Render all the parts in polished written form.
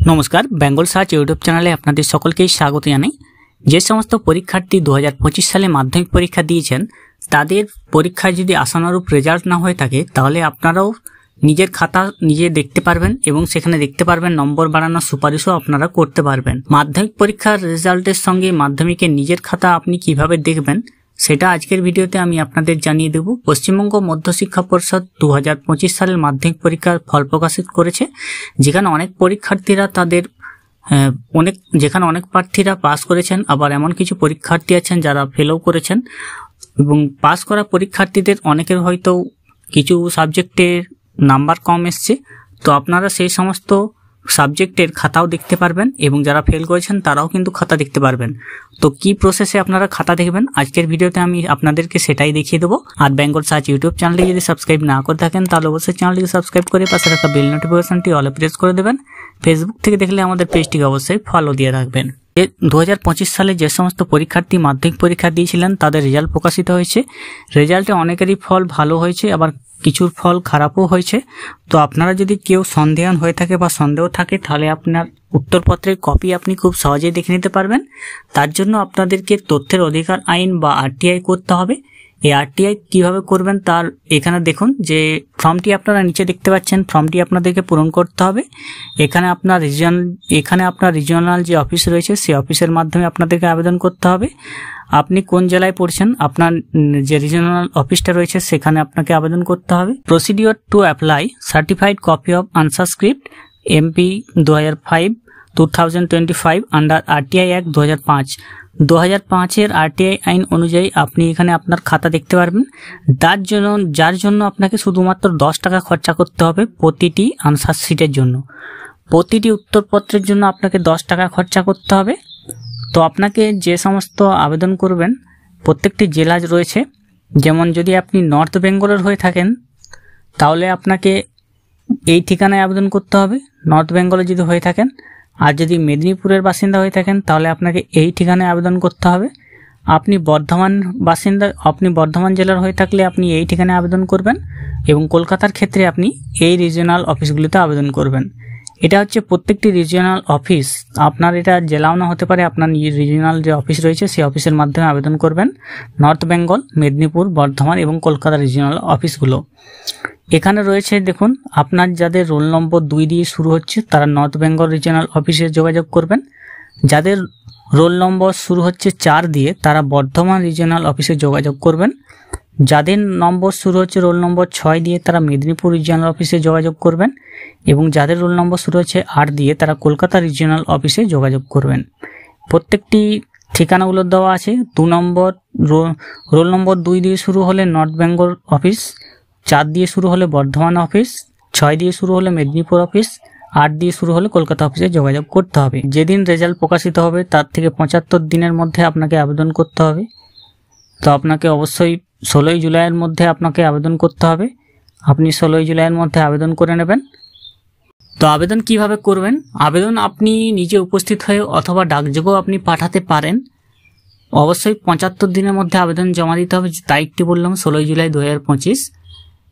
नमस्कार बेंगल सार्च यूट्यूब चैनले आपनादेर सकलकेई स्वागत जानाई। जे समस्त परीक्षार्थी 2025 साले माध्यमिक परीक्षा दिएछेन तादेर परीक्षाय यदि आशानुरूप रेजाल्ट ना हये थाके ताहले आपनाराओ निजेर खाता निजे देखते पारबेन एबं सेखाने देखते पारबेन नम्बर बाड़ानोर सुपारिशও आपनारा करते पारबेन। माध्यमिक परीक्षार रेजाल्टेर संगे माध्यमिकेर निजेर खाता आपनि किभाबे देखबेन सेटा आजकेर भिडियोते आमी आपनादेर जानिये देब। पश्चिमबंग मध्य शिक्षा परिषद 2025 सालेर माध्यमिक परीक्षार फल प्रकाशित करेছে, যেখানে অনেক পরীক্ষার্থীরা তাদের যেখানে অনেক প্রার্থীরা পাস করেছেন, আবার এমন কিছু পরীক্ষার্থী আছেন যারা ফেলও করেছেন এবং পাস করা পরীক্ষার্থীদের অনেকের হয়তো কিছু সাবজেক্টের নাম্বার কম এসেছে। তো আপনারা সেই সমস্ত সাবজেক্টের খাতাও দেখতে পারবেন এবং যারা ফেল করেছেন তারাও কিন্তু খাতা দেখতে পারবেন। তো কি প্রসেসে আপনারা খাতা দেখবেন আজকের ভিডিওতে আমি আপনাদেরকে সেটাই দেখিয়ে দেবো। আর বেঙ্গল সার্চ ইউটিউব চ্যানেলে যদি সাবস্ক্রাইব না করে থাকেন তাহলে অবশ্যই চ্যানেলটিকে সাবস্ক্রাইব করে পাশে রাখা বেল নোটিফিকেশনটি অলে প্রেস করে দেবেন। ফেসবুক থেকে দেখলে আমাদের পেজটিকে অবশ্যই ফলো দিয়ে রাখবেন। 2025 সালে যে সমস্ত পরীক্ষার্থী মাধ্যমিক পরীক্ষা দিয়েছিলেন তাদের রেজাল্ট প্রকাশিত হয়েছে। রেজাল্টে অনেকেরই ফল ভালো হয়েছে, আবার কিছুর ফল খারাপও হয়েছে। তো আপনারা যদি কেউ সন্দেহান হয়ে থাকে বা সন্দেহ থাকে তাহলে আপনার উত্তরপত্রের কপি আপনি খুব সহজেই দেখে নিতে পারবেন। তার জন্য আপনাদেরকে তথ্যের অধিকার আইন বা আরটিআই করতে হবে। এই আরটিআই কিভাবে করবেন তার এখানে দেখুন যে ফর্মটি আপনারা নিচে দেখতে পাচ্ছেন, ফর্মটি আপনাদেরকে পূরণ করতে হবে। এখানে আপনার রিজিওনাল যে অফিস রয়েছে সেই অফিসের মাধ্যমে আপনাদেরকে আবেদন করতে হবে। আপনি কোন জেলায় পড়ছেন আপনার যে রিজিওনাল অফিসটা রয়েছে সেখানে আপনাকে আবেদন করতে হবে। Procedure to apply certified copy of answer script MP 2005 under RTI act 2005 RTI আইন অনুযায়ী আপনি এখানে আপনার খাতা দেখতে পারবেন। যার জন্য আপনাকে শুধুমাত্র 10 টাকা খরচা করতে হবে প্রতিটি আনসার শিটের জন্য। প্রতিটি উত্তরপত্রের জন্য আপনাকে 10 টাকা খরচা করতে হবে। তো আপনাকে যে সমস্ত আবেদন করবেন প্রত্যেকটি জেলা রয়েছে, যেমন যদি আপনি নর্থ বেঙ্গলের হয়ে থাকেন তাহলে আপনাকে এই ঠিকানায় আবেদন করতে হবে নর্থ বেঙ্গলে যদি হয়ে থাকেন। আর যদি মেদিনীপুরের বাসিন্দা হয়ে থাকেন তাহলে আপনাকে এই ঠিকানায় আবেদন করতে হবে। আপনি বর্ধমান জেলার হয়ে থাকলে আপনি এই ঠিকানায় আবেদন করবেন এবং কলকাতার ক্ষেত্রে আপনি এই রিজিওনাল অফিসগুলিতে আবেদন করবেন। এটা হচ্ছে প্রত্যেকটি রিজিওনাল অফিস। আপনার এটা জেলাও না হতে পারে, আপনার রিজিওনাল যে অফিস রয়েছে সেই অফিসের মাধ্যমে আবেদন করবেন। নর্থ বেঙ্গল, মেদিনীপুর, বর্ধমান এবং কলকাতা রিজিওনাল অফিসগুলো এখানে রয়েছে। দেখুন আপনার যাদের রোল নম্বর 2 দিয়ে শুরু হচ্ছে তারা নর্থ বেঙ্গল রিজিওনাল অফিসে যোগাযোগ করবেন। যাদের রোল নম্বর শুরু হচ্ছে 4 দিয়ে তারা বর্ধমান রিজিওনাল অফিসে যোগাযোগ করবেন। যাদের নম্বর শুরু হচ্ছে রোল নম্বর 6 দিয়ে তারা মেদিনীপুর রিজিওনাল অফিসে যোগাযোগ করবেন এবং যাদের রোল নম্বর শুরু হচ্ছে 8 দিয়ে তারা কলকাতা রিজিওনাল অফিসে যোগাযোগ করবেন। প্রত্যেকটি ঠিকানাগুলো দেওয়া আছে। 2 নম্বর রোল নম্বর 2 দিয়ে শুরু হলে নর্থ বেঙ্গল অফিস, 4 দিয়ে শুরু হলে বর্ধমান অফিস, 6 দিয়ে শুরু হলে মেদিনীপুর অফিস, 8 দিয়ে শুরু হলে কলকাতা অফিসে যোগাযোগ করতে হবে। যেদিন রেজাল্ট প্রকাশিত হবে তার থেকে 75 দিনের মধ্যে আপনাকে আবেদন করতে হবে। তো আপনাকে অবশ্যই 16 জুলাইয়ের মধ্যে আপনাকে আবেদন করতে হবে। আপনি 16 জুলাইয়ের মধ্যে আবেদন করে নেবেন। তো আবেদন কিভাবে করবেন? আবেদন আপনি নিজে উপস্থিত হয়ে অথবা ডাকযোগেও আপনি পাঠাতে পারেন। অবশ্যই 75 দিনের মধ্যে আবেদন জমা দিতে হবে। তারিখটি বললাম 16 জুলাই 2025।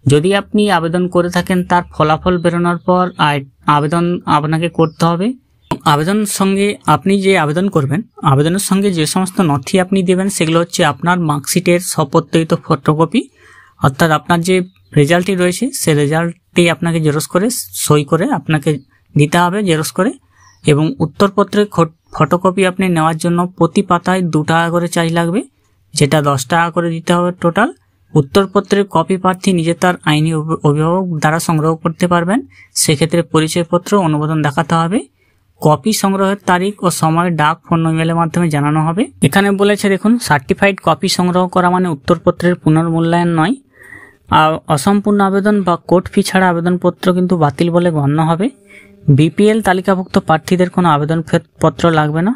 যদি আপনি আবেদন করে থাকেন তার ফলাফল বেরোনোর পর আবেদন আপনাকে করতে হবে। আবেদন সঙ্গে আপনি যে আবেদন করবেন আবেদনের সঙ্গে যে সমস্ত নথি আপনি দেবেন সেগুলো হচ্ছে আপনার মার্কশিটের স্বপ্রত্যয়িত ফটোকপি, অর্থাৎ আপনার যে রেজাল্টটি রয়েছে সেই রেজাল্টটি আপনাকে জেরক্স করে সই করে আপনাকে দিতে হবে জেরক্স করে। এবং উত্তরপত্রের ফটোকপি আপনি নেওয়ার জন্য প্রতি পাতায় 2 টাকা করে চার্জ লাগবে, যেটা 10 টাকা করে দিতে হবে টোটাল। উত্তরপত্রের কপি প্রার্থী নিজে তার আইনি অভিভাবক দ্বারা সংগ্রহ করতে পারবেন। সেক্ষেত্রে পরিচয়পত্র অনুমোদন দেখাতে হবে। কপি সংগ্রহের তারিখ ও সময় ডাক, ফোন, ইমেলের মাধ্যমে জানানো হবে। এখানে বলেছে দেখুন সার্টিফাইড কপি সংগ্রহ করা মানে উত্তরপত্রের পুনর্মূল্যায়ন নয়। আর অসম্পূর্ণ আবেদন বা কোর্ট ফি ছাড়া আবেদনপত্র কিন্তু বাতিল বলে গণ্য হবে। বিপিএল তালিকাভুক্ত প্রার্থীদের কোনো আবেদনপত্র লাগবে না।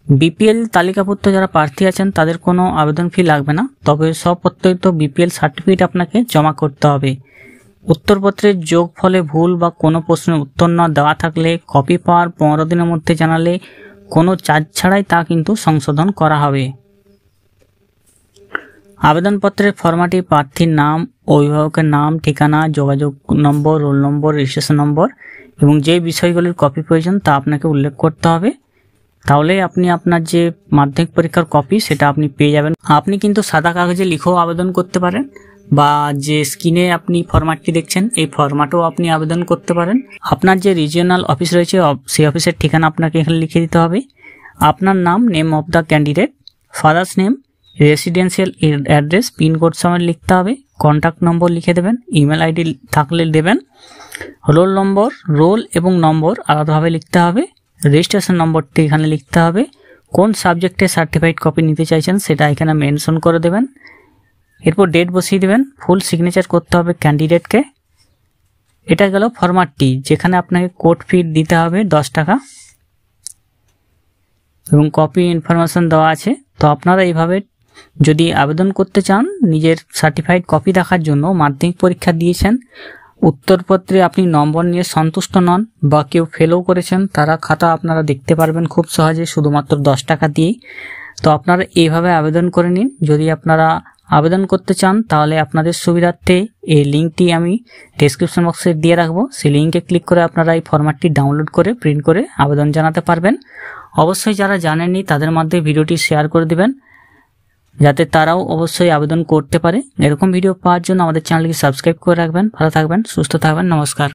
বিপিএল তালিকাভুক্ত যারা প্রার্থী আছেন তাদের কোনো আবেদন ফি লাগবে না, তবে স্বপ্রত্যয়িত বিপিএল সার্টিফিকেট আপনাকে জমা করতে হবে। উত্তরপত্রের যোগ ফলে ভুল বা কোনো প্রশ্নের উত্তর না দেওয়া থাকলে কপি পাওয়ার 15 দিনের মধ্যে জানালে কোনো চার্জ ছাড়াই তা কিন্তু সংশোধন করা হবে। আবেদনপত্রের ফরম্যাটে প্রার্থীর নাম, অভিভাবকের নাম, ঠিকানা, যোগাযোগ নম্বর, রোল নম্বর, রেজিস্ট্রেশন নম্বর এবং যে বিষয়গুলির কপি প্রয়োজন তা আপনাকে উল্লেখ করতে হবে। তাহলে আপনি আপনার যে মাধ্যমিক পরীক্ষার কপি সেটা আপনি পেয়ে যাবেন। আপনি কিন্তু সাদা কাগজে লিখেও আবেদন করতে পারেন, বা যে স্ক্রিনে আপনি ফরম্যাটটি দেখছেন এই ফরম্যাটেও আপনি আবেদন করতে পারেন। আপনার যে রিজিওনাল অফিস রয়েছে সেই অফিসের ঠিকানা আপনাকে এখানে লিখে দিতে হবে। আপনার নাম, name of the candidate, father's name, residential address, pin code সমেত লিখতে হবে। কন্ট্যাক্ট নম্বর লিখে দেবেন, ইমেল আইডি থাকলে দেবেন। রোল নম্বর, রোল এবং নম্বর আলাদাভাবে লিখতে হবে। রেজিস্ট্রেশন নম্বরটি এখানে লিখতে হবে। কোন সাবজেক্টে সার্টিফাইড কপি নিতে চাইছেন সেটা এখানে মেনশন করে দেবেন। এরপর ডেট বসিয়ে দেবেন, ফুল সিগনেচার করতে হবে ক্যান্ডিডেটকে। এটা গেল ফরম্যাটটি, যেখানে আপনাকে কোর্ট ফি দিতে হবে 10 টাকা এবং কপি ইনফরমেশন দেওয়া আছে। তো আপনারা এইভাবে যদি আবেদন করতে চান, নিজের সার্টিফাইড কপি দেখার জন্য, মাধ্যমিক পরীক্ষা দিয়েছেন, উত্তরপত্রে আপনি নম্বর নিয়ে সন্তুষ্ট নন বা কেউ ফেলও করেছেন, তারা খাতা আপনারা দেখতে পারবেন খুব সহজে শুধুমাত্র 10 টাকা দিয়েই। তো আপনারা এইভাবে আবেদন করে নিন। যদি আপনারা আবেদন করতে চান তাহলে আপনাদের সুবিধার্থে এই লিঙ্কটি আমি ডেসক্রিপশন বক্সে দিয়ে রাখবো। সেই লিঙ্কে ক্লিক করে আপনারা এই ফরম্যাটটি ডাউনলোড করে প্রিন্ট করে আবেদন জানাতে পারবেন। অবশ্যই যারা জানেননি তাদের মধ্যে ভিডিওটি শেয়ার করে দিবেন, যাতে তারাও অবশ্যই আবেদন করতে পারে। এরকম ভিডিও পাওয়ার জন্য আমাদের চ্যানেলকে সাবস্ক্রাইব করে রাখবেন। ভালো থাকবেন, সুস্থ থাকবেন, নমস্কার।